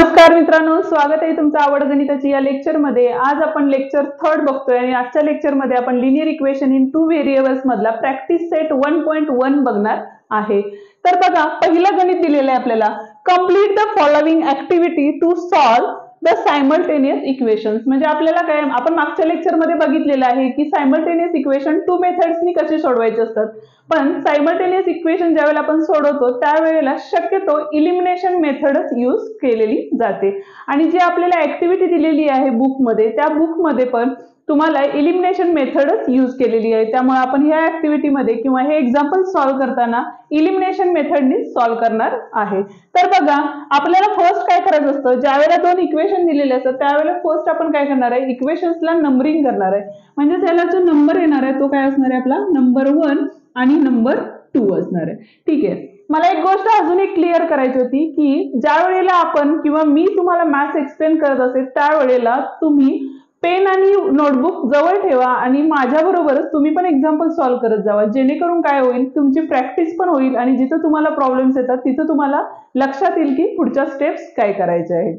नमस्कार मित्रांनो, स्वागत आहे तुमचं आवड गणिताची या लेक्चर मध्ये। आज आपण लेक्चर 3 बघतोय आणि आजच्या लेक्चर मध्ये आपण लिनियर इक्वेशन इन 2 व्हेरिएबल्स मधला प्रॅक्टिस सेट 1.1 बघणार आहे। तर बघा, पहिलं गणित दिलेलं आहे आपल्याला, complete the following activity to solve the simultaneous equations. म्हणजे आपल्याला काय, आपण मागच्या लेक्चर मध्ये बघितलेलं आहे की सायमल्टेनियस इक्वेशन 2 मेथड्सनी कसे सोडवायचे असतात। पण सायमल्टेनियस इक्वेशन ज्यावेळेला आपण सोडवतो त्यावेळेला शक्यतो इलिमिनेशन मेथडच यूज केलेली जाते। आणि जी आपल्याला ऍक्टिव्हिटी दिलेली आहे बुक मध्ये, त्या बुक मध्ये पण तुम्हाला इलिमिनेशन मेथडच यूज केलेली आहे। त्यामुळे आपण ह्या ऍक्टिव्हिटी मध्ये किंवा हे एक्झाम्पल सॉल्व करताना इलिमिनेशन मेथडनी सॉल्व करणार आहे। तर बघा, आपल्याला फर्स्ट काय करायचं असतं, ज्यावेळेला दोन इक्वेशन दिलेले असतात त्यावेळेला फर्स्ट आपण काय करणार आहे, इक्वेशन्सला नंबरिंग करणार आहे। म्हणजे त्याला जो नंबर येणार आहे तो काय असणार आहे, आपला नंबर 1 आणि नंबर 2 असणार आहे। ठीक आहे, मला एक गोष्ट अजून एक क्लिअर करायची होती की ज्या वेळेला आपण किंवा मी तुम्हाला मॅथ्स एक्सप्लेन करत असेल त्यावेळेला तुम्ही पेन आणि नोटबुक जवळ ठेवा आणि माझ्याबरोबरच तुम्ही पण एक्झाम्पल सॉल्व करत जावा, जेणेकरून काय होईल, तुमची प्रॅक्टिस पण होईल आणि जिथं तुम्हाला प्रॉब्लेम्स येतात तिथं तुम्हाला लक्षात येईल की पुढच्या स्टेप्स काय करायचे आहेत।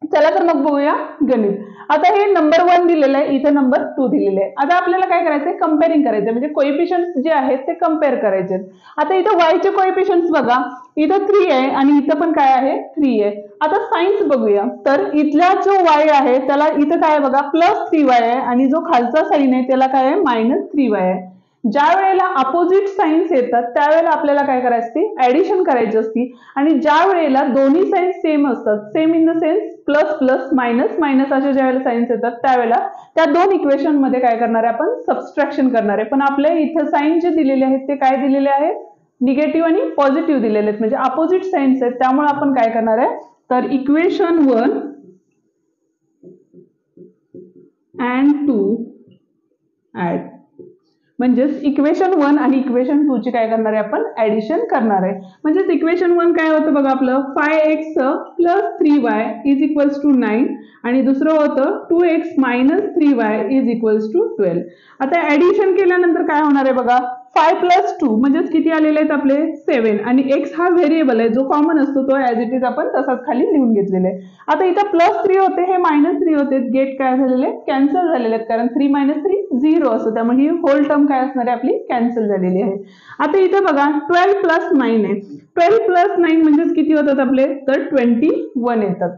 चला तर मग बघूया गणित। आता हे नंबर 1 दिलेलं आहे, इथे नंबर 2 दिलेले आहे। आता आपल्याला काय करायचंय, कंपेअरिंग करायचंय, म्हणजे कोएफिशियंट्स जे आहेत ते कंपेअर करायचे। आता इथं y चे कोएफिशियंट्स बघा, इथं 3 आहे आणि इथं पण काय आहे, 3 आहे। आता साइन्स बघूया, तर इथला जो y आहे त्याला इथं काय आहे बघा, +3y आहे आणि जो खालचा साइन आहे त्याला काय आहे, -3y आहे। ज्या वेळेला अपोजिट साइन्स येतात त्यावेळेला आपल्याला काय करायचं असते, ऍडिशन करायची असते। आणि ज्या वेळेला दोन्ही साइन्स सेम असतात, same in the sense plus plus minus minus असे ज्या वेळेला साइन्स येतात त्यावेळेला त्या दोन इक्वेशन मध्ये काय करणार आहे, आपण सबस्ट्रॅक्शन करणार आहे। पण आपल्या इथे साइन जे दिलेले आहेत ते काय दिलेले आहेत, निगेटिव्ह आणि पॉझिटिव्ह दिलेले आहेत, म्हणजे अपोजिट साइन्स आहेत। त्यामुळे आपण काय करणार आहे, तर इक्वेशन 1 and 2 ऍड, म्हणजेच इक्वेशन 1 आणि इक्वेशन 2 ची काय करणार आहे, आपण ऍडिशन करणार आहे। म्हणजेच इक्वेशन 1 काय होतं बघा, आपलं 5x + 3y = 9 आणि दुसरं होतं 2x - 3y = 12। आता ऍडिशन केल्यानंतर काय होणार आहे बघा, 5 + 2 म्हणजेच किती आलेले आहेत आपले 7 आणि x हा व्हेरिएबल आहे जो कॉमन असतो, तो ऍज इट इज आपण तसाच खाली लिहून घेतलेला आहे। आता इथं +3 होते, हे -3 होते, गेट काय झालेले, कॅन्सल झालेले आहेत, कारण 3 - 3 0 असतो, त्यामुळे ही होल टर्म काय असणार आहे, आपली कॅन्सल झालेली आहे। आता इथे बघा 12 + 9 आहे, 12 + 9 म्हणजेच किती होतात आपले, तर 21 येतात।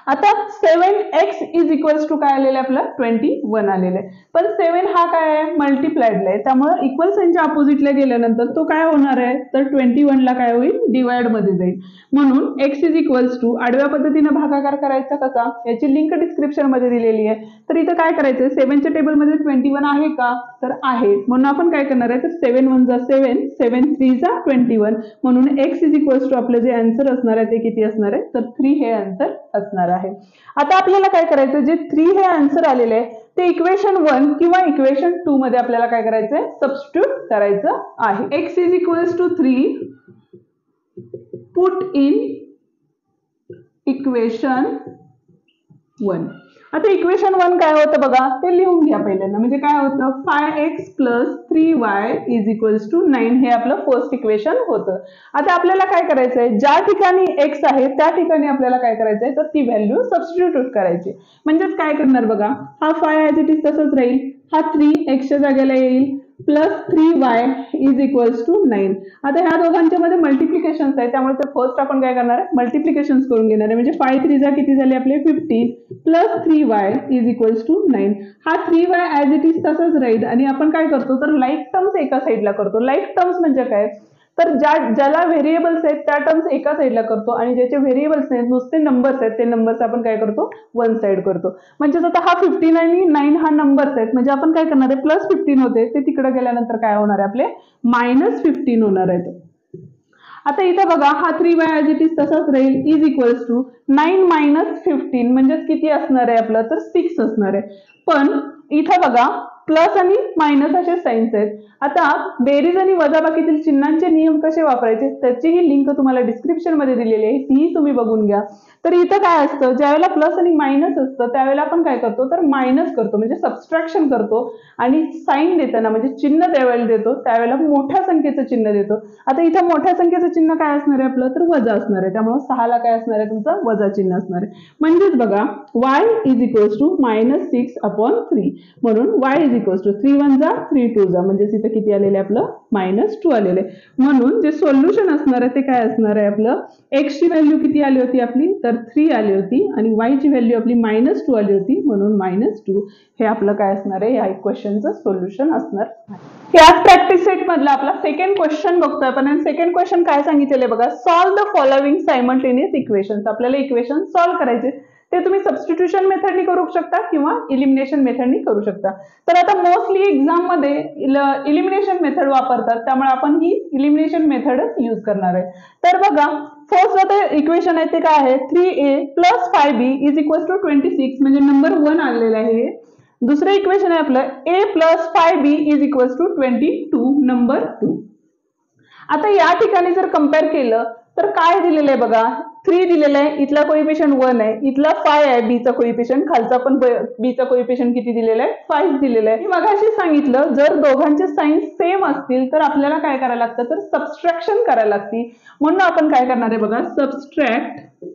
आता 7x = काय आलेलं आहे, आपलं 21 आलेलं आहे। पण 7 हा काय आहे, मल्टिप्लाइडला आहे, त्यामुळे इक्वल साइनच्या अपोजिटला गेल्यानंतर तो काय होणार आहे, तर 21 ला काय होईल, डिवाइड मध्ये जाईल। म्हणून x = आडव्या पद्धतीने भागाकार करायचा कसा, याची लिंक डिस्क्रिप्शन मध्ये दिलेली आहे। तर इथं काय करायचं, 7 च्या टेबल मध्ये 21 आहे का, तर आहे, म्हणून आपण काय करणार आहे, तर 7 × 1 = 7, 7 × 3 = 21, म्हणून x = आपलं जे आन्सर असणार आहे ते किती असणार आहे, तर 3 हे आन्सर असणार आहे। आता आपल्याला काय करायचं, जे 3 हे आन्सर आलेले आहे ते इक्वेशन 1 किंवा इक्वेशन 2 मध्ये आपल्याला काय करायचंय, सबस्टिट्यूट करायचं आहे। x = 3 put in equation 1। आता इक्वेशन 1 काय होतं बघा, ते लिहून घ्या पहिल्यांदा। म्हणजे काय होतं, 5x + 3y = 9 हे आपलं फर्स्ट इक्वेशन होतं। आता आपल्याला काय करायचंय, ज्या ठिकाणी x आहे त्या ठिकाणी आपल्याला काय करायचंय, तर ती व्हॅल्यू सबस्टिट्यूट करायची। म्हणजेच काय करणार बघा, हा 5 ऍज इट इज तसंच राहील, हा 3 x च्या जागेला येईल, +3y = 9। आता ह्या दोघांच्या मध्ये मल्टिप्लिकेशन्स आहे, त्यामुळे ते फर्स्ट आपण काय करणार आहे, मल्टिप्लिकेशन्स करून घेणार आहे। म्हणजे 5 × 3 किती झाले आपले 50 +3y = 9। हा 3y ऍज इट इज तसंच राहील आणि आपण काय करतो, तर लाईक टर्म्स एका साईडला करतो। लाईक टर्म्स म्हणजे काय, तर ज्याला व्हेरिएबल्स आहेत त्या टर्म्स एका साईडला करतो आणि ज्याचे व्हेरिएबल्स नाहीत, नुसते नंबर्स आहेत, ते नंबर्स आपण काय करतो, वन साइड करतो। म्हणजे आता हा 15 आणि 9 हा नंबर्स आहेत, म्हणजे आपण काय करणार आहे, +15 होते ते तिकडे गेल्यानंतर काय होणार आहे, आपले -15 होणार आहेत। आता इथे बघा, हा 3y ऍज इट इज तसाच राहील, = 9 - 15 म्हणजेच किती असणार आहे आपलं, तर 6 असणार आहे। पण इथे बघा प्लस आणि मायनस असे साइन्स आहेत। आता बेरीज आणि वजाबाकीतील चिन्हांचे नियम कसे वापरायचे त्याची ही लिंक तुम्हाला डिस्क्रिप्शन मध्ये दिलेली आहे, ती तुम्ही बघून घ्या। तर इथं काय असतं, ज्यावेळेला प्लस आणि मायनस असतं त्यावेळेला आपण काय करतो तर मायनस करतो, म्हणजे सबस्ट्रॅक्शन करतो आणि साईन देताना म्हणजे चिन्ह त्यावेळेला देतो त्यावेळेला मोठ्या संख्येचं चिन्ह देतो. आता इथं मोठ्या संख्येचं चिन्ह काय असणार आहे आपलं, तर वजा असणार आहे. त्यामुळे 6 ला काय असणार आहे तुमचं वजा चिन्ह असणार आहे. म्हणजेच बघा y इज इक्वल्स टू -6/3 म्हणून y इज इक्वल्स टू 3 1 जा 3 2 जा म्हणजे इथं किती आलेलं आहे आपलं -2 आलेलं आहे. म्हणून जे सोल्युशन असणार आहे ते काय असणार आहे आपलं, x ची व्हॅल्यू किती आली होती आपली तर 3 आली होती आणि y ची व्हॅल्यू आपली -2 आली होती म्हणून -2 हे आपलं काय असणार आहे या इक्वेशनचं सोल्युशन असणार आहे. याच प्रॅक्टिस सेट मधला आपला सेकंड क्वेश्चन बघतोय आपण आणि सेकंड क्वेश्चन काय सांगितलेलं बघा, solve the following simultaneous equations. आपल्याला इक्वेशन सॉल्व करायचे, ते तुम्ही सबस्टिट्यूशन मेथडनी करू शकता किंवा इलिमिनेशन मेथडनी करू शकता. तर आता मोस्टली एक्झाम मध्ये इलिमिनेशन मेथड वापरतात त्यामुळे आपण ही इलिमिनेशन मेथडच यूज करणार आहे. तर बघा फर्स्ट आता इक्वेशन आहे ते काय आहे, 3a + 5b is equal to 26 म्हणजे नंबर 1 आलेलं आहे. दुसरं इक्वेशन आहे आपलं a + 5b is equal to 22 number 2. आता या ठिकाणी जर कंपेअर केलं तर काय दिलेलं आहे बघा, 3 दिलेलं आहे, इथला कोइफिशियंट 1 आहे, इथला 5 आहे b चा कोइफिशियंट, खालचा पण b चा कोइफिशियंट किती दिलेला आहे 5 दिलेला आहे. मगाशी सांगितलं जर दोघांचे साइन सेम असतील तर आपल्याला काय करायला लागतं तर सबस्ट्रॅक्शन करायला लागते. म्हणून आपण काय करणार आहे बघा, सबस्ट्रॅक्ट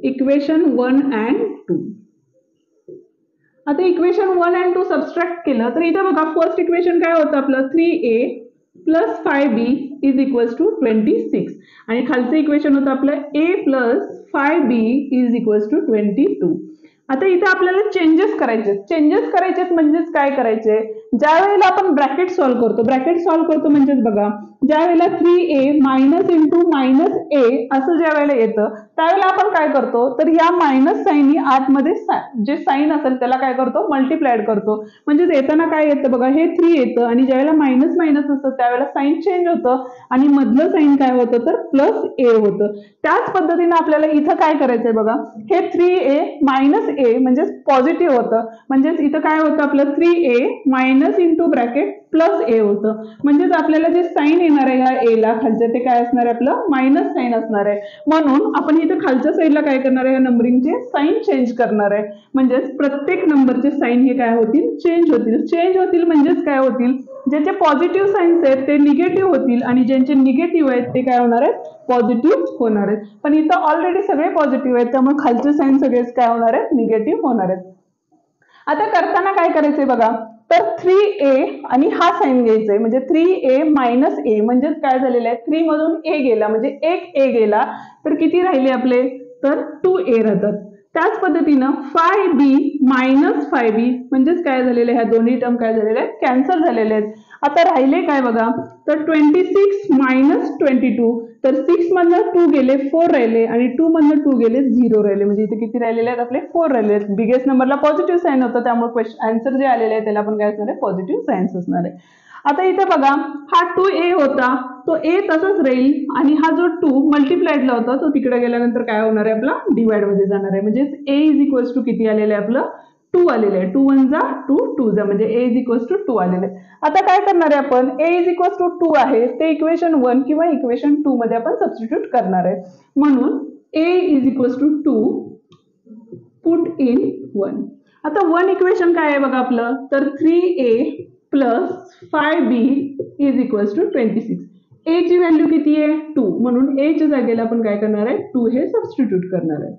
इक्वेशन 1 and 2. आता इक्वेशन 1 and 2 सबस्ट्रॅक्ट केलं तर इथे बघा फर्स्ट इक्वेशन काय होतं आपलं 3a + 5b is equals to 26 आणि खालचं इक्वेशन होतं आपलं a + 5b is equals to 22. आता इथे आपल्याला चेंजेस करायचे म्हणजेच काय करायचे, ज्या वेळेला आपण ब्रॅकेट सॉल्व्ह करतो म्हणजेच बघा ज्या वेळेला 3a minus into minus a असं ज्या वेळेला येतं त्यावेळेला आपण काय करतो तर या मायनस साईननी आतमध्ये जे साईन असेल त्याला काय करतो मल्टिप्लाइड करतो. म्हणजेच येताना काय येतं बघा हे 3 येतं आणि ज्यावेळेला मायनस मायनस असतं त्यावेळेला साईन चेंज होतं आणि मधलं साईन काय होतं तर +a होतं. त्याच पद्धतीने आपल्याला इथं काय करायचंय बघा, हे 3a मायनस a म्हणजे पॉझिटिव्ह होतं, म्हणजेच इथं काय होतं आपलं 3a minus into bracket +a होतं. म्हणजेच आपल्याला जे साईन येणार आहे ह्या a ला खालचे ते काय असणार आहे आपलं मायनस साईन असणार आहे. म्हणून आपण इथं खालच्या साईडला काय करणार आहे, नंबरिंगचे साईन चेंज करणार आहे. म्हणजेच प्रत्येक नंबरचे साईन हे काय होतील चेंज होतील म्हणजेच काय होतील, ज्याचे पॉझिटिव्ह साईन्स आहेत ते निगेटिव्ह होतील आणि ज्यांचे निगेटिव्ह आहेत ते काय होणार आहेत पॉझिटिव्ह होणार आहेत. पण इथं ऑलरेडी सगळे पॉझिटिव्ह आहेत त्यामुळे खालचे साईन सगळेच काय होणार आहेत निगेटिव्ह होणार आहेत. आता करताना काय करायचंय बघा, तर 3a आणि हा साइन घ्यायचा आहे म्हणजे 3a मायनस a म्हणजेच काय झालेलं आहे 3 मधून a गेला म्हणजे एक a गेला तर किती राहिले आपले तर 2a राहतात. त्याच पद्धतीनं 5b मायनस 5b म्हणजेच काय झालेलं आहे ह्या दोन्ही टर्म काय झालेले आहेत कॅन्सल झालेले आहेत. आता राहिले काय बघा तर 26 मायनस 22 तर 6 मधनं 2 गेले 4 राहिले आणि 2 मधनं 2 गेले 0 राहिले म्हणजे इथे किती राहिलेले आहेत आपले 4 राहिले आहेत. बिगेस्ट नंबरला पॉझिटिव्ह साइन होतं त्यामुळे आन्सर जे आलेले आहे त्याला पण काय असणार आहे पॉझिटिव्ह साइन्स असणार आहे. आता इथे बघा हा 2a होता तो a तसाच राहील आणि हा जो 2 मल्टिप्लाइडला होता तो तिकडे गेल्यानंतर काय होणार आहे आपला डिवाइड मध्ये जाणार आहे. म्हणजे a इज इक्वल्स टू किती आलेलं आहे आपलं 2 आलेलं आहे. 2 1 जा 2 2 जा म्हणजे a इज इक्वल्स टू 2 आलेलं आहे. आता काय करणार आहे आपण a इज इक्वल्स टू 2 आहे ते इक्वेशन 1 किंवा इक्वेशन 2 मध्ये आपण सबस्टिट्यूट करणार आहे. म्हणून a is equals to 2 put in 1. आता 1 इक्वेशन काय आहे बघा आपलं तर 3a + 5b is equals to 26. a ची व्हॅल्यू किती आहे 2 म्हणून a च्या जागेला आपण काय करणार आहे 2 हे सबस्टिट्यूट करणार आहे.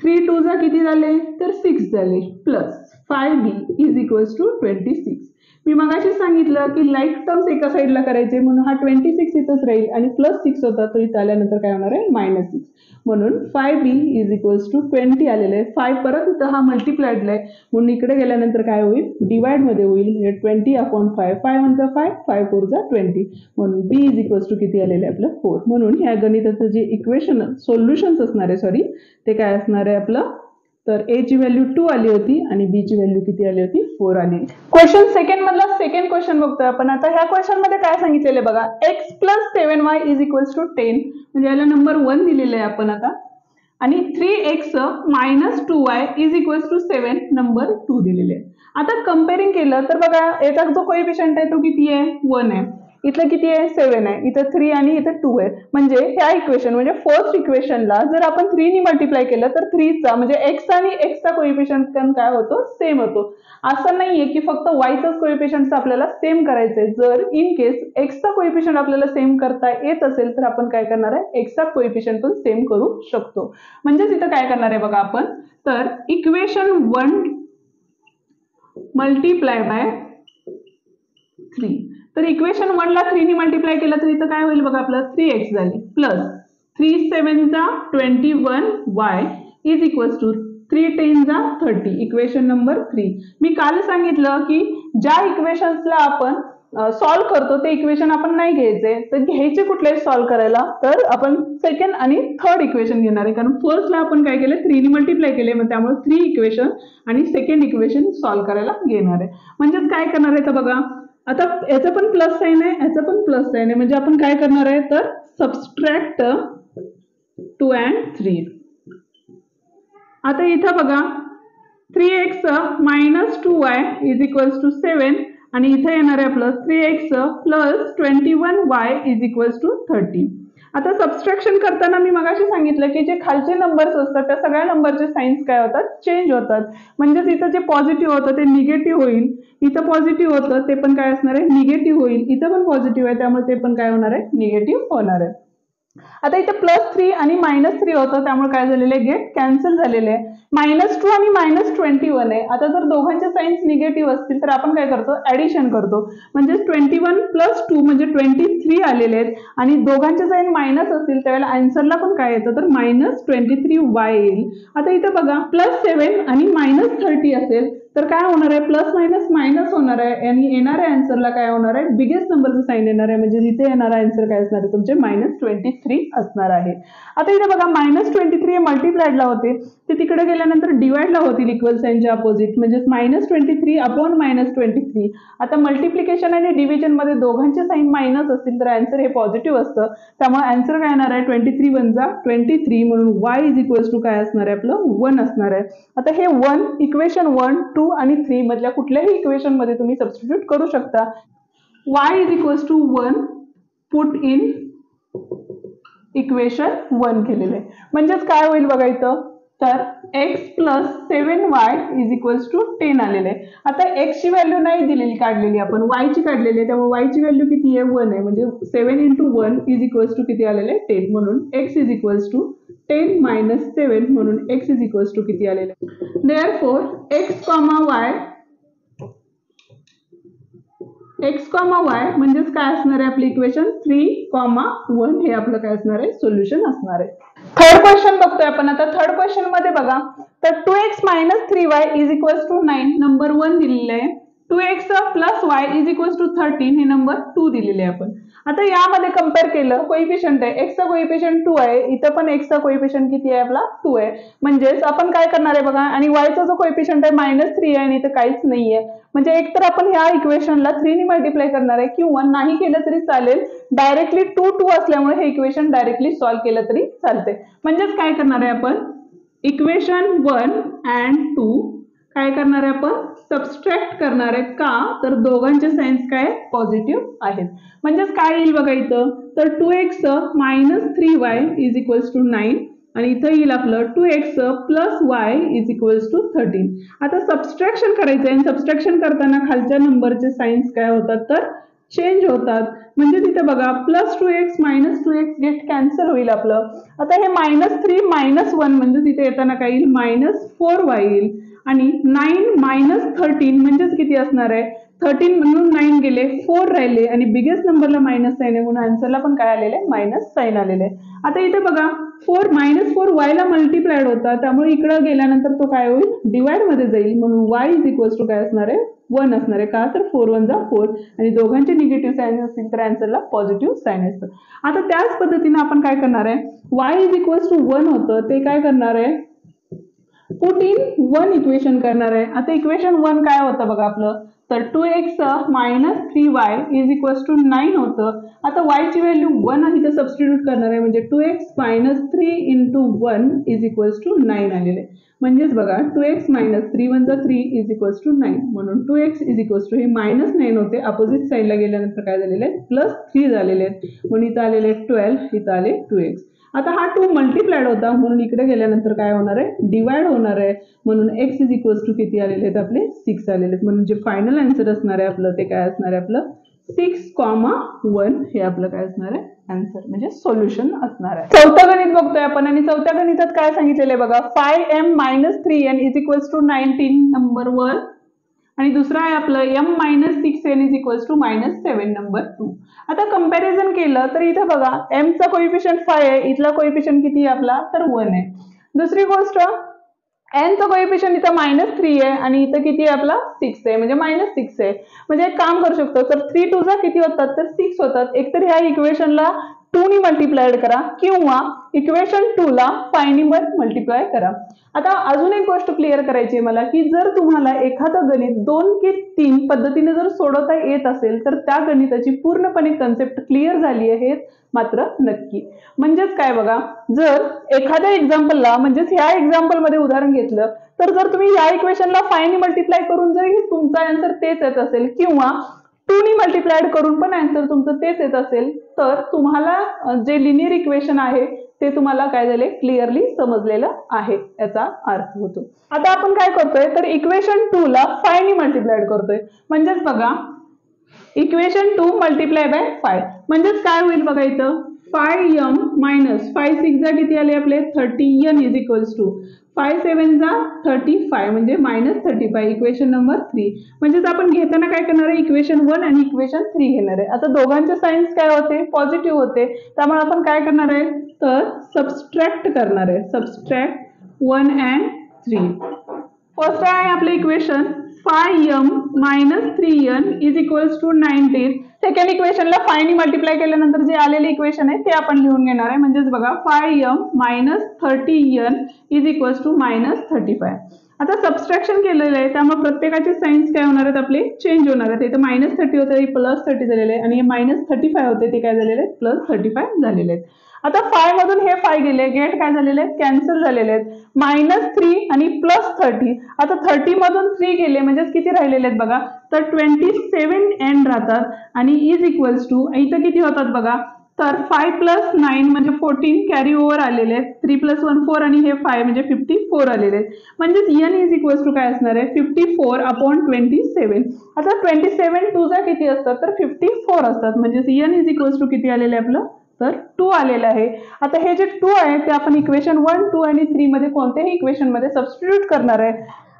3 2 जा किती झाले तर 6 झाले plus 5b is equals to 26. मी मगाशी सांगितलं की लाईक टर्म्स एका साईडला करायचे म्हणून हा 26 इथंच राहील आणि +6 होता तो इथं आल्यानंतर काय होणार आहे -6 म्हणून 5b इज इक्वल्स टू 20 आलेलं आहे. 5 परत इथं हा मल्टिप्लाइडला आहे म्हणून इकडे गेल्यानंतर काय होईल डिवाइड मध्ये होईल म्हणजे 20/5 5 1 जा 5 5 4 जा 20 म्हणून b इज इक्वल्स टू किती आलेलं आहे आपलं 4. म्हणून ह्या गणिताचं जे इक्वेशन सोल्युशन्स असणार आहे ते काय असणार आहे आपलं तर a ची व्हॅल्यू 2 आली होती आणि b ची व्हॅल्यू किती आली होती 4 आली. क्वेश्चन सेकंड मधला सेकंड क्वेश्चन बघतोय आपण. आता ह्या क्वेश्चन मध्ये काय सांगितलेलं बघा x + 7y is equals to 10 म्हणजे याला नंबर 1 दिलेलं आहे आपण आता आणि 3x - 2y is equals to 7 number 2 दिलेले आहे. आता कंपेअरिंग केलं तर बघा याचा जो कोएफिशियंट आहे तो किती आहे 1 आहे. इथलं किती आहे 7 आहे, इथं 3 आणि इथं 2 आहे. म्हणजे ह्या इक्वेशन म्हणजे फर्स्ट इक्वेशनला जर आपण 3 ने मल्टिप्लाय केलं तर 3चा म्हणजे x आणि x चा कोएफिशियंट काय होतो सेम होतो. असं नाहीये की फक्त y चाच कोएफिशियंट आपल्याला सेम करायचंय. जर इन केस x चा कोएफिशियंट आपल्याला सेम करता येत असेल तर आपण काय करणार आहे x चा कोएफिशियंट पण सेम करू शकतो. म्हणजे इथं काय करणार आहे बघा आपण, तर इक्वेशन 1 मल्टिप्लाय बाय 3. तर इक्वेशन 1 ला 3 ने मल्टिप्लाय केलं तर इथं काय होईल बघा आपलं 3x झाली प्लस 3 7 चा 21y इज इक्वल्स टू 3 10 चा 30. Equation number 3. मी काल सांगितलं की ज्या इक्वेशन्सला आपण सॉल्व करतो ते इक्वेशन आपण नाही घ्यायचे, तर घ्यायचे कुठले सॉल्व करायला, तर आपण सेकंड आणि थर्ड इक्वेशन घेणार आहे. कारण फर्स्टला आपण काय केलं 3 ने मल्टिप्लाय केले, मग त्यामुळे 3 इक्वेशन आणि सेकंड इक्वेशन सॉल्व करायला घेणार आहे. म्हणजेच काय करणार आहे तर बघा आता याचं पण प्लस साइन आहे, याचं पण प्लस साइन आहे. म्हणजे आपण काय करणार आहे तर सबस्ट्रॅक्ट 2 and 3. आता इथं बघा 3x minus 2y is equals to 7 आणि इथे येणार आहे आपलं 3x plus 21y is equals to 30. आता सबस्ट्रॅक्शन करताना मी मगाशी सांगितलं की जे खालचे नंबर्स असतात त्या सगळ्या नंबरचे साइन्स काय होतात चेंज होतात. म्हणजे इथं जे पॉझिटिव्ह होतं ते निगेटिव्ह होईल, इथं पॉझिटिव्ह होतं ते पण काय असणार आहे निगेटिव्ह होईल, इथं पण पॉझिटिव्ह आहे त्यामुळे ते पण काय होणार आहे निगेटिव्ह होणार आहे. आता इथे +3 आणि -3 होतं त्यामुळे काय झालेलं आहे गेट कॅन्सल झालेले आहे. -2 आणि -21 आहे. आता जर दोघांचे साइन्स निगेटिव्ह असतील तर आपण काय करतो ऍडिशन करतो. म्हणजे 21 + 2 म्हणजे 23 आलेले आहेत आणि दोघांचे साइन मायनस असतील त्यावेळेला आन्सरला पण काय येतं तर -23y येईल. आता इथे बघा +7 आणि -30 असेल तर काय होणार आहे प्लस मायनस मायनस होणार आहे आणि येणाऱ्या आन्सरला काय होणार आहे बिगेस्ट नंबरचं साइन येणार आहे. म्हणजे इथे येणारा आन्सर काय असणार आहे तुमचे -23 असणार आहे. आता इथे बघा -23 मल्टिप्लाइडला होते ते तिकडे गेल्यानंतर डिवाइडला होतील इक्वल साइनच्या अपोजिट म्हणजे -23 अपॉन -23. आता मल्टिप्लिकेशन आणि डिव्हिजन मध्ये दोघांचे साइन मायनस असतील तर आन्सर हे पॉझिटिव्ह असतं. त्यामुळे आन्सर काय येणार आहे 23 × 1 23 म्हणून y इज इक्वल्स टू काय असणार आहे आपलं 1 असणार आहे. आता हे 1 इक्वेशन 1 2 आणि 3 मधल्या कुठल्याही इक्वेशन मध्ये तुम्ही सबस्टिट्यूट करू शकता. y is equals to 1 put in equation 1 केलेले म्हणजेच काय होईल बघा इथं तर x + 7y is equals to 10 आलेले आहे. आता x ची व्हॅल्यू नाही दिलेली काढलेली आपण y ची काढलेली आहे त्यामुळे y ची व्हॅल्यू किती आहे 1 आहे. म्हणजे 7 × 1 इज इक्वल्स टू किती आलेले आहे 10 म्हणून x इज इक्वल्स टू 10 - 7 म्हणून x इज इक्वल्स टू किती आलेले आहे. देअरफॉर x, y म्हणजेच काय असणार आहे आपली इक्वेशन 3, 1 हे आपलं काय असणार आहे सोल्युशन असणार आहे. थर्ड क्वेश्चन बघतोय आपण. आता थर्ड क्वेश्चन मध्ये बघा तर 2x - 3y is equals to 9 number 1 दिलेले आहे. 2x + y is equals to 13 हे नंबर 2 दिलेले आहे आपण. आता यामध्ये कंपेअर केलं कोएफिशियंट आहे x चा कोएफिशियंट 2 आहे, इथं पण x चा कोएफिशियंट किती आहे आपला 2 आहे. म्हणजेच आपण काय करणार आहे बघा आणि y चा जो कोएफिशियंट आहे -3 आहे आणि इथं काहीच नाहीये. म्हणजे एकतर आपण ह्या इक्वेशनला 3 ने मल्टिप्लाय करणार आहे किंवा नाही केलं तरी चालेल. डायरेक्टली 2 2 असल्यामुळे हे इक्वेशन डायरेक्टली सॉल्व्ह केलं तरी चालते. म्हणजेच काय करणार आहे आपण इक्वेशन 1 and 2 काय करणार आहे आपण सबस्ट्रॅक्ट करणार आहे का तर दोघांचे साइन्स काय पॉझिटिव्ह आहेत. म्हणजेच काय येईल बघा इथं तर 2x - 3y is equals to 9 आणि इथं येईल आपलं 2x + y is equals to 13. आता सबस्ट्रॅक्शन करायचं आहे आणि सबस्ट्रॅक्शन करताना खालच्या नंबरचे साइन्स काय होतात तर चेंज होतात. म्हणजे तिथे बघा +2x - 2x गेट कॅन्सल होईल आपलं. आता हे -3 - 1 म्हणजे तिथे येताना काय येईल -4y येईल आणि 9 - 13 म्हणजेच किती असणार आहे 13 म्हणून 9 गेले 4 राहिले आणि बिगेस्ट नंबरला मायनस साइन आहे म्हणून आन्सरला पण काय आलेले मायनस साइन आलेले. आता इथे बघा -4y ला मल्टिप्लाइड होता त्यामुळे इकडे गेल्यानंतर तो काय होईल डिवाइड मध्ये जाईल म्हणून y इज इक्वल्स टू काय असणार आहे 1 असणार आहे. का तर 4 1 जा 4 आणि दोघांचे निगेटिव्ह साइन असतील तर आन्सरला पॉझिटिव्ह साइन असतं. आता त्याच पद्धतीने आपण काय करणार आहे y इज इक्वल्स टू 1 होतं ते काय करणार आहे पुट इन 1 इक्वेशन करणार आहे. आता इक्वेशन 1 काय होतं बघा आपलं तर 2x minus 3y is equals to 9 होतं. आता y ची व्हॅल्यू 1 आहे तर सबस्टिट्यूट करणार आहे म्हणजे 2x minus 3 into 1 is equals to 9 आलेले. म्हणजेच बघा 2x minus 3 one 3 is equals to 9 म्हणून 2x इज इक्वल्स टू हे मायनस 9 होते अपोजिट साईडला गेल्यानंतर काय झालेले आहेत प्लस 3 झालेले आहेत म्हणून इथं आलेले 12 इथं आले 2x. आता हा 2 मल्टिप्लाइड होता म्हणून इकडे गेल्यानंतर काय होणार आहे डिवाइड होणार आहे म्हणून x इज इक्वल्स टू किती आलेले आहेत आपले 6 आलेले आहेत म्हणून जे फायनल आन्सर असणार आहे आपलं ते काय असणार आहे आपलं 6,1 हे आपलं काय असणार आहे आन्सर म्हणजे सोल्युशन असणार आहे. चौथं गणित बघतोय आपण आणि चौथ्या गणितात काय सांगितलेलं आहे बघा 5m minus 3n is equals to 19 number 1 आणि दुसरा आहे आपलं m minus 6n is equals to minus 7 number 2. आता कंपॅरिझन केलं तर इथे बघा m चा कोएफिशियंट 5 आहे इथला कोएफिशियंट किती आहे आपला तर 1 आहे. दुसरी गोष्ट n चा कोएफिशियंट इथं मायनस 3 आहे आणि इथं किती आहे आपला 6 आहे म्हणजे मायनस 6 आहे. म्हणजे एक काम करू शकतो तर 3 2 जा किती होतात तर 6 होतात. एकतर ह्या इक्वेशनला 2 नी मल्टिप्लाइड करा किंवा इक्वेशन 2 ला 5 नी मल्टिप्लाय करा. आता अजून एक गोष्ट क्लिअर करायची आहे मला की जर तुम्हाला एखादं गणित 2 की 3 पद्धतीने जर सोडवता येत असेल तर त्या गणिताची पूर्णपणे कन्सेप्ट क्लिअर झाली आहे मात्र नक्की. म्हणजेच काय बघा जर एखाद्या एक्झाम्पलला म्हणजेच ह्या एक्झाम्पल मध्ये उदाहरण घेतलं तर जर तुम्ही या इक्वेशनला 5 नी मल्टिप्लाय करून जर तुमचा आन्सर तेच येत असेल किंवा 2 नी मल्टिप्लाइड करून पण आन्सर तुमचं तेच येत असेल तर तुम्हाला जे लिनियर इक्वेशन आहे ते तुम्हाला काय झाले क्लिअरली समजलेलं आहे याचा अर्थ होतो. आता आपण काय करतोय तर इक्वेशन 2 ला 5 नी मल्टिप्लाइड करतोय म्हणजेच बघा इक्वेशन 2 मल्टिप्लाय बाय 5 म्हणजेच काय होईल बघा इथं 5m मायनस 5 6 जा किती आले आपले 30n इज इक्वल्स टू 5 7 जा 35 म्हणजे मायनस 35 इक्वेशन नंबर 3. म्हणजेच आपण घेताना काय करणार आहे इक्वेशन 1 आणि इक्वेशन 3 घेणार आहे. आता दोघांचे साइन्स काय होते पॉझिटिव्ह होते त्यामुळे आपण काय करणार आहे तर सबस्ट्रॅक्ट करणार आहे सबस्ट्रॅक्ट 1 and 3. फर्स्ट आहे आपले equation 5m minus 3n is equals to 19. Second इक्वेशनला 5 नी मल्टिप्लाय केल्यानंतर जे आलेले इक्वेशन आहे ते आपण लिहून घेणार आहे म्हणजेच बघा 5m minus 30n is equals to minus 35. आता सबस्ट्रॅक्शन केलेलं आहे त्यामुळे प्रत्येकाचे साइन्स काय होणार आहेत आपले चेंज होणार आहेत. इथे मायनस 30 होते प्लस 30 झालेले आहे आणि मायनस 35 होते ते काय झालेले आहेत प्लस 35 झालेले आहेत. आता 5 मधून हे 5 गेले गेट काय झालेले आहेत कॅन्सल झालेले आहेत मायनस 3 आणि प्लस 30. आता 30 मधून 3 गेले म्हणजे किती राहिलेले आहेत बघा तर 27 एंड राहतात आणि इज इक्वल्स टू इथं किती होतात बघा तर 5 प्लस 9 म्हणजे 14 कॅरी ओव्हर आलेले आहेत 3 प्लस 1 4 आणि हे 5 म्हणजे 54 आलेले आहेत. म्हणजेच n इज इक्वल्स टू काय असणार आहे 54 अपॉन 27. आता 27 2 जा किती असतात तर 54 असतात म्हणजेच n इज इक्वल्स टू किती आलेले आपलं तर 2 आलेलं आहे. आता हे जे 2 आहे ते आपण इक्वेशन 1 2 आणि 3 मध्ये कोणत्याही इक्वेशन मध्ये सबस्टिट्यूट करणार आहे.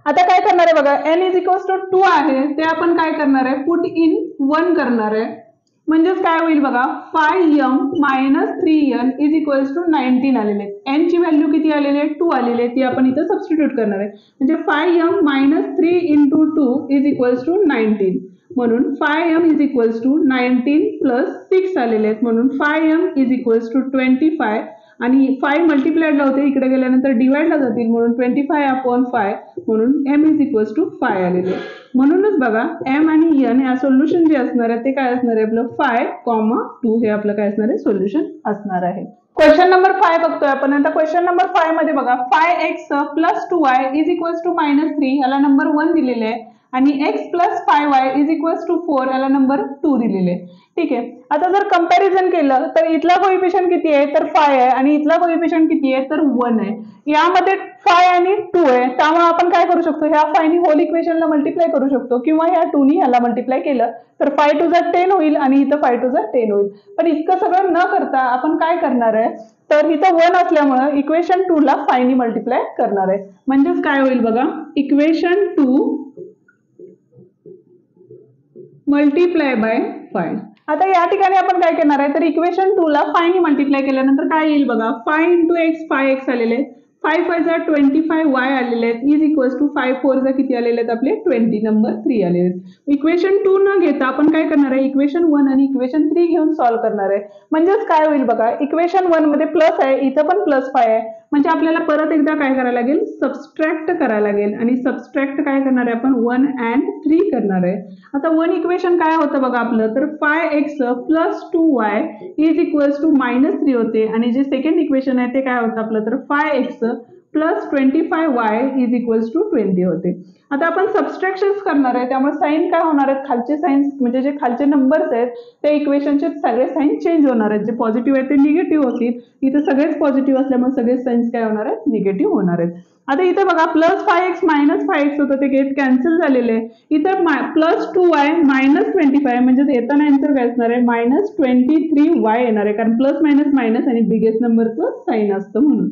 आता काय करणार आहे बघा n इज इक्वल्स टू 2 आहे ते आपण काय करणार आहे पुट इन 1 करणार आहे म्हणजेच काय होईल बघा 5m minus 3n is equals to 19 आलेले आहेत. n ची व्हॅल्यू किती आलेली आहे 2 आलेली आहे ती आपण इथं सबस्टिट्यूट करणार आहे म्हणजे 5m minus 3 into 2 is equals to 19 म्हणून 5m is equals to 19 plus 6 आलेले आहेत म्हणून 5m इज इक्वल्स टू 25 आणि 5 मल्टिप्लाइडला होते इकडे गेल्यानंतर डिवाइडला जातील म्हणून 25 अपॉन 5 म्हणून m इज इक्वल्स टू 5 आलेले. म्हणूनच बघा m आणि n या सोल्युशन जे असणार आहे ते काय असणार आहे आपलं 5,2 हे आपलं काय असणार आहे सोल्युशन असणार आहे. क्वेश्चन नंबर 5 बघतोय आपण. आता क्वेश्चन नंबर 5 मध्ये बघा 5x plus 2y is equals to minus 3 याला नंबर 1 दिलेले आहे आणि x plus 5y is equals to 4 याला नंबर 2 दिलेले आहे. ठीक आहे. आता जर कंपॅरिझन केलं तर इथला कोएफिशियंट किती आहे तर 5 आहे आणि इथला कोएफिशियंट किती आहे तर 1 आहे. यामध्ये 5 आणि 2 आहे त्यामुळे आपण काय करू शकतो ह्या 5 नी होल इक्वेशनला मल्टिप्लाय करू शकतो किंवा ह्या 2 नी ह्याला मल्टिप्लाय केलं तर 5 2 जा 10 होईल आणि इथं 5 2 जा 10 होईल. पण इतकं सगळं न करता आपण काय करणार आहे तर इथं 1 असल्यामुळे इक्वेशन 2 ला 5 नी मल्टिप्लाय करणार आहे म्हणजेच काय होईल बघा इक्वेशन 2 मल्टिप्लाय बाय 5. आता या ठिकाणी आपण काय करणार आहे तर इक्वेशन 2 ला 5 नी मल्टिप्लाय केल्यानंतर काय येईल बघा 5 इंटू x 5x आलेले 5 5 जा 25y आलेले आहेत इज इक्वल्स टू 5 4 जा किती आलेले आहेत आपले 20 नंबर 3 आलेले आहेत. इक्वेशन 2 न घेता आपण काय करणार आहे इक्वेशन 1 आणि इक्वेशन 3 घेऊन सॉल्व्ह करणार आहे म्हणजेच काय होईल बघा इक्वेशन 1 मध्ये प्लस आहे इथं पण प्लस 5 आहे म्हणजे आपल्याला परत एकदा काय करायला लागेल, सबस्ट्रॅक्ट करायला लागेल. आणि सबस्ट्रॅक्ट काय करणार आहे आपण, 1 and 3 करणार आहे. आता वन इक्वेशन काय होतं बघा आपलं, तर 5x plus 2y is equals to -3 होते. आणि जे सेकंड इक्वेशन आहे ते काय होतं आपलं, तर 5x plus 25y is equals to 20 होते. आता आपण सबस्ट्रॅक्शन्स करणार आहे, त्यामुळे साईन काय होणार आहेत, खालचे साईन्स म्हणजे जे खालचे नंबर्स आहेत त्या इक्वेशनचे सगळे साईन चेंज होणार आहेत. जे पॉझिटिव्ह आहेत ते निगेटिव्ह होतील. इथे सगळेच पॉझिटिव्ह असल्यामुळे सगळे साईन्स काय होणार आहेत, निगेटिव्ह होणार आहेत. आता इथे बघा प्लस 5x मायनस 5x होतं ते गेट कॅन्सल झालेले आहे. इथं प्लस 2y मायनस 25 म्हणजे येताना आन्सर काय असणार आहे, -23y येणार आहे, कारण प्लस मायनस मायनस आणि बिगेस्ट नंबरचं साईन असतं म्हणून.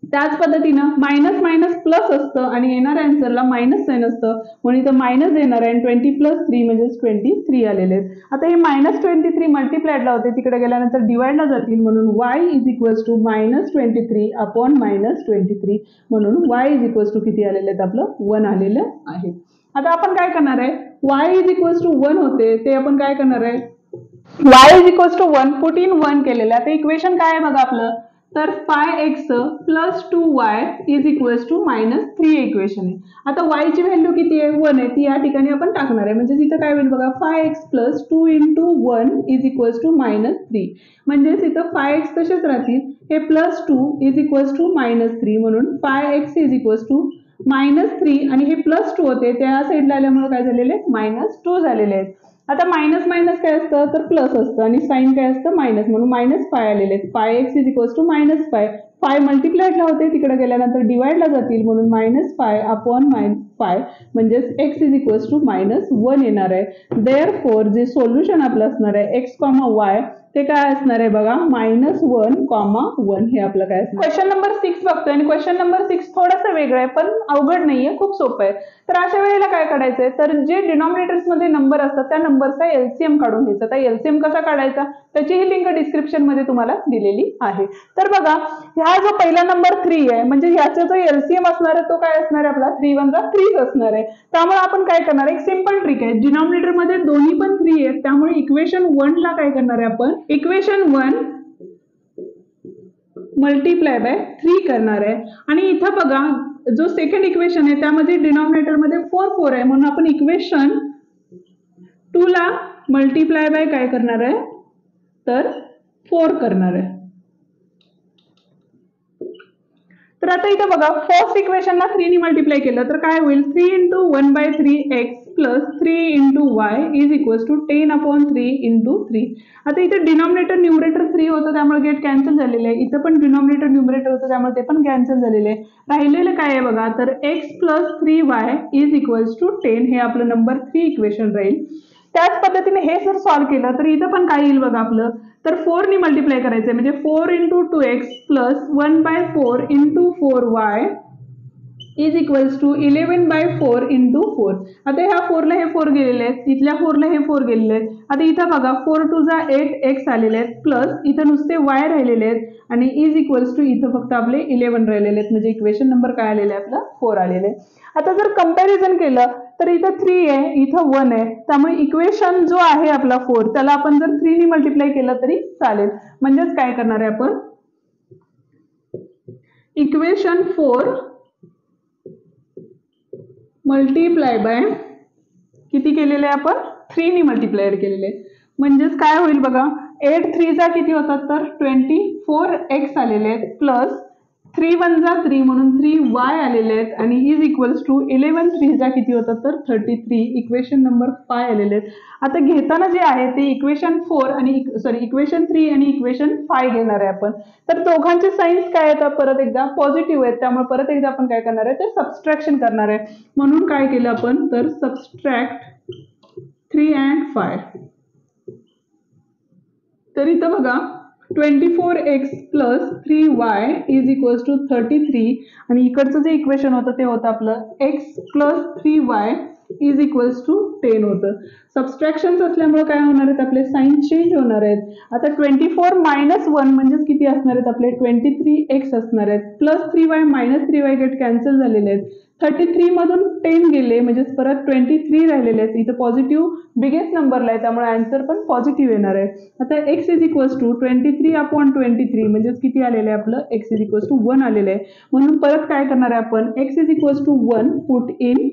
त्याच पद्धतीनं मायनस मायनस प्लस असतं आणि येणाऱ्या आन्सरला मायनस साईन असतं म्हणून इथं मायनस येणार आहे. 20 प्लस 3 म्हणजे 23 आलेले आहेत. आता हे -23 मल्टिप्लायडला होते, तिकडे गेल्यानंतर डिवाइडला जातील म्हणून y is equals to -23 upon -23 म्हणून y इज इक्वल्स टू किती आलेले आहेत, आपलं 1 आलेलं आहे. आता आपण काय करणार आहे, y इज इक्वल्स टू 1 होते ते आपण काय करणार आहे, y is equals to 1 put in 1 केलेलं आहे. आता इक्वेशन काय आहे बघा आपलं, तर 5x plus 2y is equals to -3 equation आहे. आता y ची व्हॅल्यू किती आहे, 1 आहे, ती या ठिकाणी आपण टाकणार आहे. म्हणजे तिथं काय होईल बघा, 5x plus 2 into 1 is equals to -3. म्हणजे तिथं 5x तसेच राहतील, हे प्लस 2 इज इक्वल्स टू -3 म्हणून 5x इज इक्वल्स टू -3 आणि हे प्लस 2 होते त्या साईडला आल्यामुळे काय झालेले -2 झालेले आहेत. आता मायनस मायनस काय असतं, तर प्लस असतं आणि साईन काय असतं, मायनस, म्हणून -5 आलेले आहेत. 5x is equals to -5. 5 मल्टिप्लायडला होते, तिकडे गेल्यानंतर डिवाइडला जातील म्हणून -5 अपॉन 5 म्हणजेच x इज इक्वल्स टू -1 येणार आहे. देअरफॉर जे सोल्युशन आपलं असणार आहे x, y ते काय असणार आहे बघा, -1, हे आपलं काय असणार. क्वेश्चन नंबर 6 बघतोय आणि क्वेश्चन नंबर 6 थोडंसं वेगळं आहे पण अवघड नाहीये, खूप सोपं आहे. तर अशा वेळेला काय काढायचंय, तर जे डिनॉमिनेटर्स मध्ये नंबर असतात त्या नंबरचा एलसीएम काढून घ्यायचा. तर एलसीएम कसा काढायचा त्याचीही लिंक डिस्क्रिप्शन मध्ये तुम्हाला दिलेली आहे. तर बघा, हा जो पहिला नंबर 3 आहे म्हणजे ह्याचा जो एलसीएम असणार आहे तो काय असणार आहे आपला, 3 1 3 असणार आहे. त्यामुळे आपण काय करणार, एक सिंपल ट्रिक आहे, डिनॉमिनेटर मध्ये दोन्ही पण 3 आहेत त्यामुळे इक्वेशन 1 ला काय करणार आहे आपण, इक्वेशन 1 मल्टिप्लाय बाय 3 करणार आहे. आणि इथं बघा जो सेकंड इक्वेशन आहे त्यामध्ये डिनॉमिनेटर मध्ये 4 आहे म्हणून आपण इक्वेशन 2 ला मल्टिप्लाय बाय काय करणार आहे, तर 4 करणार आहे. तर आता इथे बघा फर्स्ट इक्वेशनला 3 ने मल्टिप्लाय केलं तर काय होईल, 3 into 1/3x plus 3 into y is equals to 10/3 into 3. आता इथे डिनॉमिनेटर न्यूमरेटर 3 होतं त्यामुळे गेट कॅन्सल झालेले आहे. इथं पण डिनॉमिनेटर न्यूमरेटर होतं त्यामुळे ते पण कॅन्सल झालेले आहे. राहिलेलं काय आहे बघा, तर x plus 3y is equals to 10 हे आपलं नंबर 3 इक्वेशन राहील. त्याच पद्धतीने हे जर सॉल्व्ह केलं तर इथं पण काय येईल बघा आपलं, तर 4 ने मल्टिप्लाय करायचं म्हणजे 4 into 2x plus 1/4 into 4y is equals to 11/4 into 4. आता ह्या 4 ला हे 4 गेलेले आहेत, इथल्या 4 ला हे 4 गेलेले आहेत. आता इथं बघा 4 2 जा 8x आलेले आहेत प्लस इथं नुसते y राहिलेले आहेत आणि इज इक्वल्स टू इथं फक्त आपले 11 राहिलेले आहेत म्हणजे इक्वेशन नंबर काय आलेले आहे आपला 4 आलेले आहे. आता जर कंपॅरिझन केलं तर इथं 3 आहे, इथं 1 आहे, त्यामुळे इक्वेशन जो आहे आपला 4 त्याला आपण जर 3 ने मल्टिप्लाय केलं तरी चालेल. म्हणजेच काय करणार आहे आपण, इक्वेशन 4 मल्टिप्लाय बाय किती केलेले आहे आपण, 3 ने मल्टिप्लाय केलेले. म्हणजेच काय होईल बघा, 8 3 जा किती होतात तर 24x आलेले आहेत प्लस 3 1 जा 3 म्हणून 3y आलेले आहेत आणि इज इक्वल्स टू 11 3 जा किती होतात तर 33 इक्वेशन नंबर 5 आलेले आहेत. आता घेताना जे आहे ते इक्वेशन 4 आणि इक्वेशन 3 आणि इक्वेशन 5 घेणार आहे आपण. तर दोघांचे साइन्स काय आहेत परत एकदा पॉझिटिव्ह आहेत त्यामुळे परत एकदा आपण काय करणार आहे ते सबस्ट्रॅक्शन करणार आहे. म्हणून काय केलं आपण तर सबस्ट्रॅक्ट 3 and 5. तर इथं बघा 24x plus 3y is equals to 33 आणि इकडचं जे इक्वेशन होतं ते होतं आपलं x plus 3y is equals to 10 होतं. सबस्ट्रॅक्शन्स असल्यामुळे काय होणार आहेत आपले साइन चेंज होणार आहेत. आता 24 मायनस 1 म्हणजेच किती असणार आहेत आपले 23x असणार आहेत. Plus 3y minus 3y get cancel झालेले आहेत. 33 मधून 10 गेले म्हणजे परत 23 राहिलेले आहेत. इथं पॉझिटिव्ह बिगेस्ट नंबरला आहे त्यामुळे आन्सर पण पॉझिटिव्ह येणार आहे. आता x इज इक्वल्स टू 23/23 म्हणजेच किती आलेलं आहे आपलं x इज इक्वल्स टू 1 आलेलं आहे. म्हणून परत काय करणार आहे आपण x is equals to 1 put in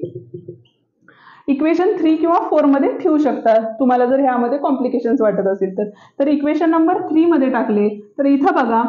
equation 3 किंवा 4 मध्ये ठेवू शकता तुम्हाला जर ह्यामध्ये कॉम्प्लिकेशन्स वाटत असतील तर इक्वेशन नंबर 3 मध्ये टाकले तर इथं बघा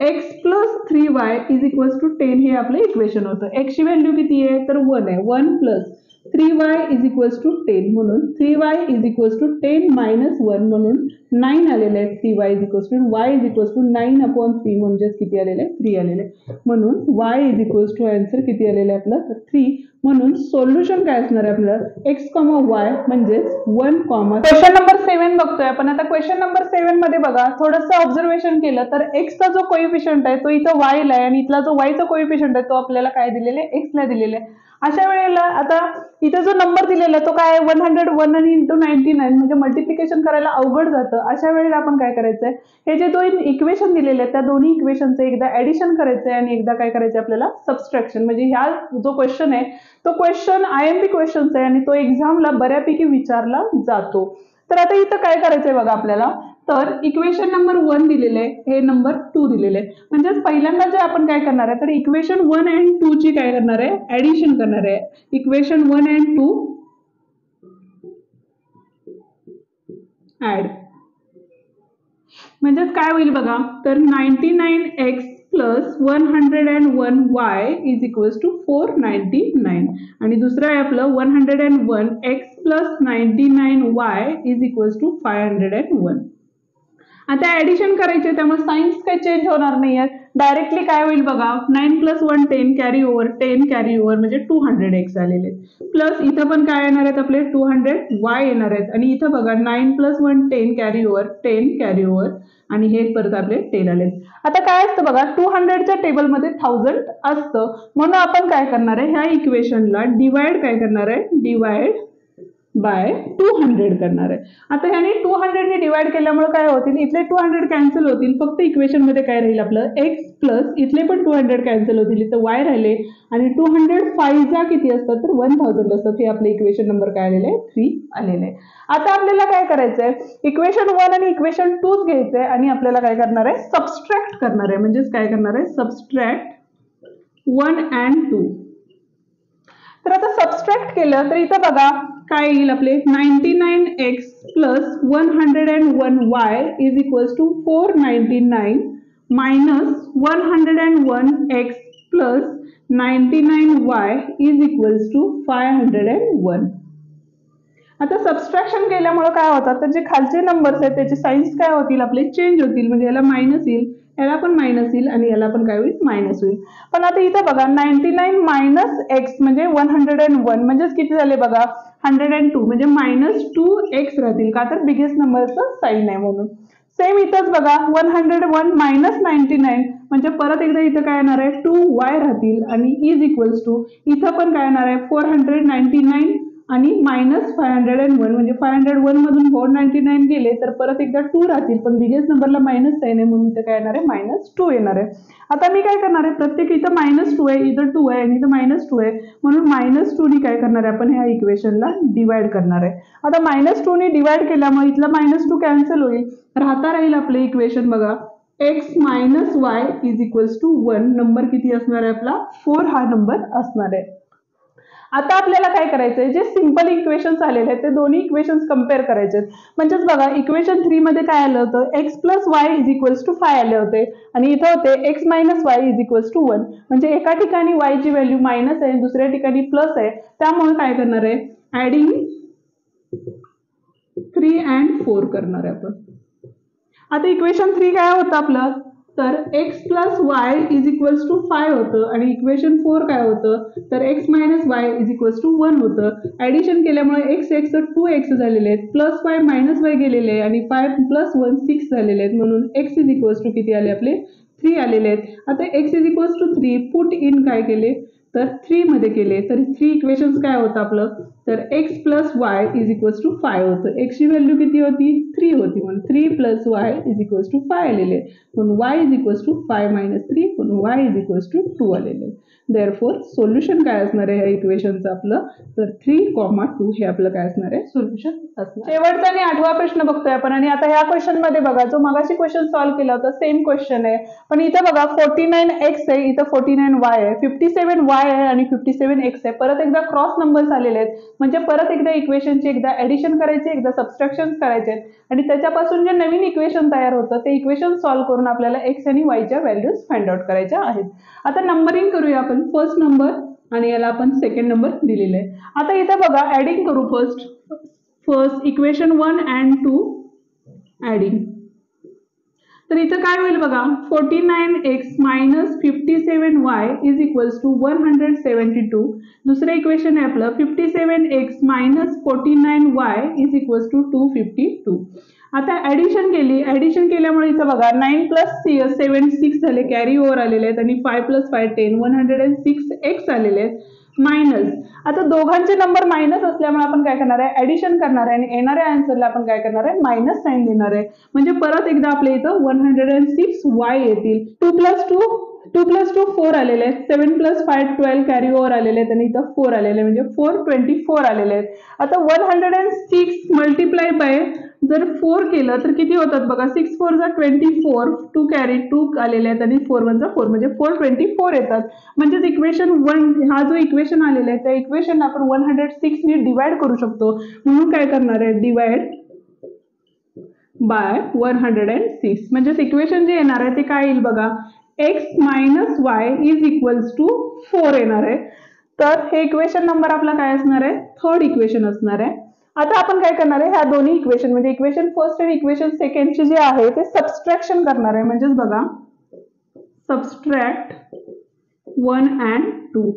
x plus 3y is equals to 10 हे आपलं इक्वेशन होतं. x ची व्हॅल्यू किती आहे तर 1 आहे. 1 plus 3y is equals to 10 म्हणून 3y is equals to 10 minus 1 म्हणून 9 आलेले आहे. 3y is equals to y is equals to 9/3 म्हणजेच किती आलेले आहे 3 आलेले आहे. म्हणून y is equals to answer किती आलेलं आहे आपलं तर 3. म्हणून सोल्युशन काय असणार आहे आपलं x, y म्हणजेच 1, क्वेश्चन नंबर 7 बघतोय आपण. आता क्वेश्चन नंबर 7 मध्ये बघा थोडंसं ऑब्झर्वेशन केलं तर x चा जो कोएफिशियंट आहे तो इथं y ला आहे आणि इथला जो y चा कोएफिशियंट आहे तो आपल्याला काय दिलेला आहे x ला दिलेला आहे. अशा वेळेला आता इथे जो नंबर दिलेला तो काय 101 आणि इंटू 99 म्हणजे मल्टिप्लिकेशन करायला अवघड जातं. अशा वेळेला आपण काय करायचंय हे जे दोन इक्वेशन दिलेले आहेत त्या दोन्ही इक्वेशनचं एकदा ऍडिशन करायचंय आणि एकदा काय करायचंय आपल्याला सबस्ट्रॅक्शन. म्हणजे ह्या जो क्वेश्चन आहे तो क्वेश्चन IMP क्वेश्चन्स आहे आणि तो एक्झामला बऱ्यापैकी विचारला जातो. तर आता इथं काय करायचंय बघा आपल्याला तर इक्वेशन नंबर 1 दिलेलं आहे हे नंबर 2 दिलेलं आहे. म्हणजेच पहिल्यांदा जे आपण काय करणार आहे तर इक्वेशन 1 आणि 2 ची काय करणार आहे ऍडिशन करणार आहे. इक्वेशन 1 आणि 2 ऍड म्हणजेच काय होईल बघा तर 99x plus 101y is equals to 499 आणि दुसरं आहे आपलं 101x plus 99y is equals to 501. आता ऍडिशन करायचे त्यामुळे साइन्स काही चेंज होणार नाही आहे. डायरेक्टली काय होईल बघा 9 plus 1 10 carry over 10 carry over म्हणजे 200x आलेले प्लस इथं पण काय येणार आहेत आपले 200y येणार आहेत आणि इथं बघा 9 plus 1 10 carry over 10 carry over आणि हे परत आपले 10 आले. आता काय असतं बघा 200च्या टेबलमध्ये 1000 असतं म्हणून आपण काय करणार आहे ह्या इक्वेशनला डिवाइड काय करणार आहे डिवाइड बाय 200 करणार आहे. आता ह्याने 200 ने डिवाइड केल्यामुळे काय होतील इथले 200 कॅन्सल होतील फक्त इक्वेशन मध्ये काय राहील आपलं x प्लस इथले पण 200 कॅन्सल होतील इथं y राहिले आणि 200 5 जा किती असतात तर 1000 असतात. हे आपले इक्वेशन नंबर काय आलेले आहे 3 आलेले आहे. आता आपल्याला काय करायचंय इक्वेशन 1 आणि इक्वेशन 2 घ्यायचंय आणि आपल्याला काय करणार आहे सबस्ट्रॅक्ट करणार आहे. म्हणजेच काय करणार आहे सबस्ट्रॅक्ट 1 and 2. तर आता सबस्ट्रॅक्ट केलं तर इथं बघा काय येईल आपले 99x plus 101y is equals to 499 minus 101x plus 99y is equals to 501. आता सबस्ट्रॅक्शन केल्यामुळे काय होतात तर जे खालचे नंबर्स आहेत त्याचे साइन्स काय होतील आपले चेंज होतील. म्हणजे याला मायनस येईल याला पण मायनस येईल आणि याला पण काय होईल मायनस होईल. पण आता इथं बघा 99 मायनस x म्हणजे 101 म्हणजेच किती झाले बघा 102 म्हणजे मायनस 2x राहतील का तर बिगेस्ट नंबरचं साईन आहे म्हणून. सेम इथंच बघा 101 मायनस 99 म्हणजे परत एकदा इथं काय येणार आहे 2y राहतील आणि इज इक्वल्स टू इथं पण काय येणार आहे 499 आणि मायनस 501 म्हणजे 501 मधून 499 गेले तर परत एकदा 2 राहतील पण बिगेस्ट नंबरला मायनस साइन आहे म्हणून इथं काय येणार आहे -2 येणार आहे. आता मी काय करणार आहे प्रत्येक इथं -2 आहे इथं 2 आहे आणि इथं -2 आहे म्हणून -2 नी काय करणार आहे आपण ह्या इक्वेशनला डिवाइड करणार आहे. आता -2 नी डिवाइड केल्यामुळे इथला -2 कॅन्सल होईल राहता राहील आपले इक्वेशन बघा x minus y is equals to 1 number किती असणार आहे आपला 4 हा नंबर असणार आहे. आता आपल्याला काय करायचंय जे सिंपल इक्वेशन्स आलेले आहेत ते दोन्ही इक्वेशन्स कंपेअर करायचे म्हणजेच बघा इक्वेशन 3 मध्ये काय आलं होतं x plus y is equals to 5 आले होते आणि इथं होते x minus y is equals to 1 म्हणजे एका ठिकाणी y ची व्हॅल्यू मायनस आहे दुसऱ्या ठिकाणी प्लस आहे त्यामुळे काय करणार आहे ऍडिंग 3 and 4 करणार आहे आपण. आता इक्वेशन 3 काय होतं आपलं तर x plus y is equals to 5 होतं आणि इक्वेशन 4 काय होतं तर x minus y is equals to 1 होतं. ऍडिशन केल्यामुळे x 2x झालेले आहेत प्लस वाय मायनस वाय गेलेले आहे आणि 5 प्लस 1 6 झालेले आहेत म्हणून x इज इक्वल्स टू किती आले आपले 3 आलेले आहेत. आता x is equals to 3 put in काय केले तर 3 मध्ये केले तर 3 इक्वेशन्स काय होतं आपलं, तर x plus y is equals to 5 होतं. एक्सची व्हॅल्यू किती होती, 3 होती, म्हणून 3 plus y is equals to 5 आलेले, म्हणून y is equals to 5 minus 3, म्हणून y इज इक्वल्स टू 2 आलेले. देअरफॉर सोल्युशन काय असणार आहे ह्या इक्वेशनचं आपलं, तर 3,2 हे आपलं काय असणार आहे, सोल्युशन असणार. शेवटचा आणि 8वा प्रश्न बघतोय आपण, आणि आता ह्या क्वेश्चन मध्ये बघा, जो मगाशी क्वेश्चन सॉल्व्ह केला होता सेम क्वेश्चन आहे, पण इथं बघा 49x आहे, इथं 49y आहे, 57y आहे आणि 57x आहे. परत एकदा क्रॉस नंबर्स आलेले आहेत, म्हणजे परत एकदा इक्वेशनची एकदा ऍडिशन करायची, एकदा सबस्ट्रॅक्शन करायचे, आणि त्याच्यापासून जे नवीन इक्वेशन तयार होतं ते इक्वेशन सॉल्व्ह करून आपल्याला x आणि y च्या व्हॅल्यूज फाइंड आउट करायच्या आहेत. आता नंबरिंग करूया आपण, फर्स्ट नंबर आणि याला आपण सेकंड नंबर दिलेला आहे. आता इथे बघा ऍडिंग करू, फर्स्ट इक्वेशन 1 and 2 ऍडिंग. तर इथं काय होईल बघा, 49x minus 57y is equals to 172. दुसरं इक्वेशन आहे आपलं 57x minus 49y is equals to 252. आता ऍडिशन केली, ऍडिशन केल्यामुळे इथं बघा 9 प्लस 7 6 झाले, कॅरी ओव्हर आलेले आहेत, आणि 5 प्लस 5 10 106x आलेले आहेत, मायनस. आता दोघांचे नंबर मायनस असल्यामुळे आपण काय करणार आहे, ऍडिशन करणार आहे, आणि येणाऱ्या आन्सरला आपण काय करणार आहे, मायनस साईन देणार आहे. म्हणजे परत एकदा आपल्या इथं 106y येतील. 2 प्लस 2 4 आलेले आहेत, 7 प्लस 5 12 कॅरी ओव्हर आलेले आहेत, आणि इथं 4 आलेले म्हणजे 424 आलेले आहेत. आता 106 मल्टिप्लाय बाय जर 4 केलं तर किती होतात बघा, 6 4 जा 24, 2 कॅरी 2 आलेले आहेत, आणि 4 1 जा 4 म्हणजे 424 येतात. म्हणजेच इक्वेशन 1 हा जो इक्वेशन आलेला आहे त्या इक्वेशन आपण 106 ने डिवाइड करू शकतो. म्हणून काय करणार आहे, डिवाइड बाय 106. म्हणजेच इक्वेशन जे येणार आहे ते काय येईल बघा, x minus y is equals to 4 येणार आहे. तर हे इक्वेशन नंबर आपला काय असणार आहे, थर्ड इक्वेशन असणार आहे. आता आपण काय करणार आहे, ह्या दोन्ही इक्वेशन म्हणजे इक्वेशन फर्स्ट आणि इक्वेशन सेकंडचे जे आहे ते सबस्ट्रॅक्शन करणार आहे. म्हणजेच बघा, सबस्ट्रॅक्ट 1 and 2.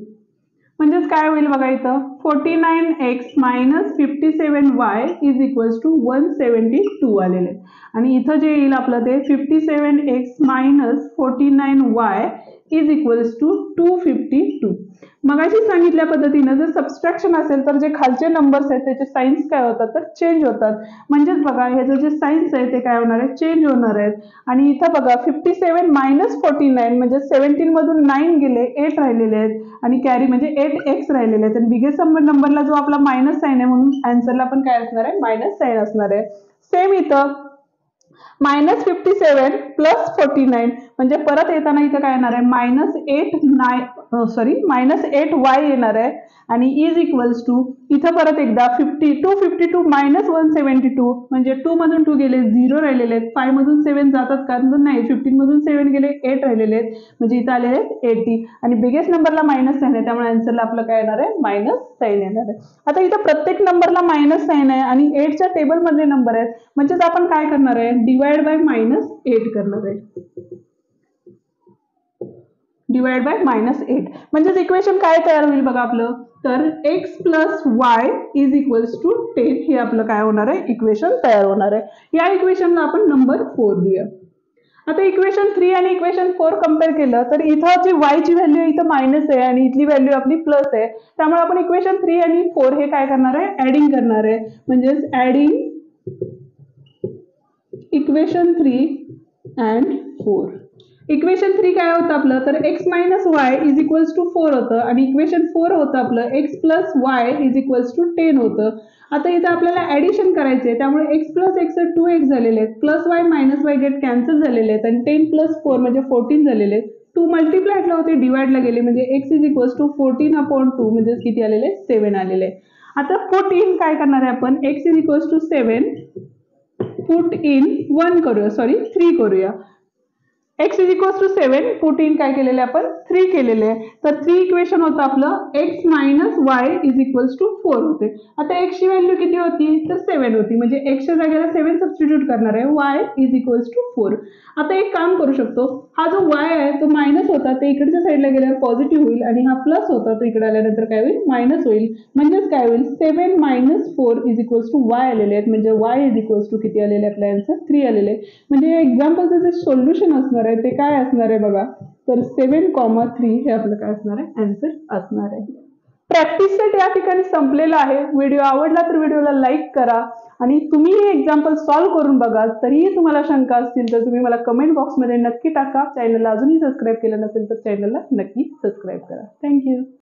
म्हणजेच काय होईल बघा, इथं 49x minus 57y is equals to 172 आलेले, आणि इथं जे येईल आपलं ते 57x minus 49y is equals to 252. मगाशी सांगितल्या पद्धतीनं जर सबस्ट्रॅक्शन असेल तर जे खालचे नंबर्स आहेत त्याचे साइन्स काय होतात, तर चेंज होतात. म्हणजेच बघा ह्याचं जे साइन्स आहे ते काय होणार आहे, चेंज होणार आहेत. आणि इथं बघा 57 मायनस 49 म्हणजे 17 मधून 9 गेले, 8 राहिलेले आहेत, आणि कॅरी म्हणजे 8x राहिलेले आहेत, आणि बिगेस्ट नंबरला जो आपला मायनस साइन आहे म्हणून आन्सरला पण काय असणार आहे, मायनस साइन असणार आहे. सेम इथं मायनस 57 प्लस 49 म्हणजे परत येताना इथं काय येणार आहे, मायनस 8y येणार आहे, आणि इज इक्वल्स टू इथं परत एकदा 252 मायनस 172 म्हणजे 2 मधून 2 गेले 0 राहिलेले आहेत, 5 मधून 7 जातात कारण नाही, 15 मधून 7 गेले 8 राहिलेले आहेत, म्हणजे इथं आलेले आहेत 80, आणि बिगेस्ट नंबरला मायनस साइन आहे त्यामुळे आन्सरला आपलं काय येणार आहे, मायनस साइन येणार आहे. आता इथं प्रत्येक नंबरला मायनस साइन आहे आणि 8च्या टेबल मधले नंबर आहेत, म्हणजेच आपण काय करणार आहे, डिवाइड बाय -8 करणार आहे. डिवाइड बाय -8 म्हणजेच इक्वेशन काय तयार होईल बघा आपलं, तर x plus y is equals to 10 हे आपलं काय होणार आहे, इक्वेशन तयार होणार आहे. या इक्वेशनला आपण नंबर 4 देऊया. आता इक्वेशन 3 आणि इक्वेशन 4 कंपेअर केलं तर इथं जी y ची व्हॅल्यू इथं मायनस आहे आणि इथली व्हॅल्यू आपली प्लस आहे, त्यामुळे आपण इक्वेशन 3 आणि 4 हे काय करणार आहे, ऍडिंग करणार आहे. म्हणजेच ऍडिंग इक्वेशन 3 and 4. इक्वेशन 3 काय होतं आपलं, तर x minus y is equals to 4 होतं, आणि इक्वेशन 4 होतं आपलं x plus y is equals to 10 होतं. आता इथं आपल्याला ऍडिशन करायचे, त्यामुळे x प्लस x 2x झालेले आहेत, plus y minus Y get cancel झालेले आहेत, आणि 10 प्लस 4 म्हणजे 14 झालेले आहेत. 2 मल्टिप्लायला होते, डिवाइडला गेले म्हणजे x इज इक्वल्स टू 14/2 म्हणजे किती आलेले, 7 आलेले. आता 14 काय करणार आहे आपण, x is equals to 7 put in 3 करूया. x is equals to 7 put in काय केलेले आपण, 3 केलेले आहे. तर 3 इक्वेशन होतं आपलं x minus y is equals to 4 होते. आता x ची व्हॅल्यू किती होती, तर 7 होती, म्हणजे x च्या जागेला 7 सबस्टिट्यूट करणार आहे, y इज इक्वल्स टू 4. आता एक काम करू शकतो, हा जो y आहे तो मायनस होता ते इकडच्या साईडला गेल्यावर पॉझिटिव्ह होईल, आणि हा प्लस होता तो इकडे आल्यानंतर काय होईल, मायनस होईल. म्हणजेच काय होईल, 7 minus 4 is equals to y आलेले आहेत, म्हणजे y इज इक्वल्स टू किती आलेले आपल्या आन्सर, 3 आलेले. म्हणजे या एक्झाम्पलचं जे सोल्युशन असणार आहे ते काय असणार आहे बघा, तर 7,3 हे आपलं काय असणार आहे, आन्सर असणार आहे. प्रॅक्टिस सेट या ठिकाणी संपलेला आहे. व्हिडिओ आवडला तर व्हिडिओला लाईक करा आणि तुम्ही हे एक्झाम्पल सॉल्व्ह करून बघा. तरीही तुम्हाला शंका असतील तर तुम्ही मला कमेंट बॉक्समध्ये नक्की टाका. चॅनलला अजूनही सबस्क्राईब केलं नसेल तर चॅनलला नक्की सबस्क्राईब करा. थँक्यू.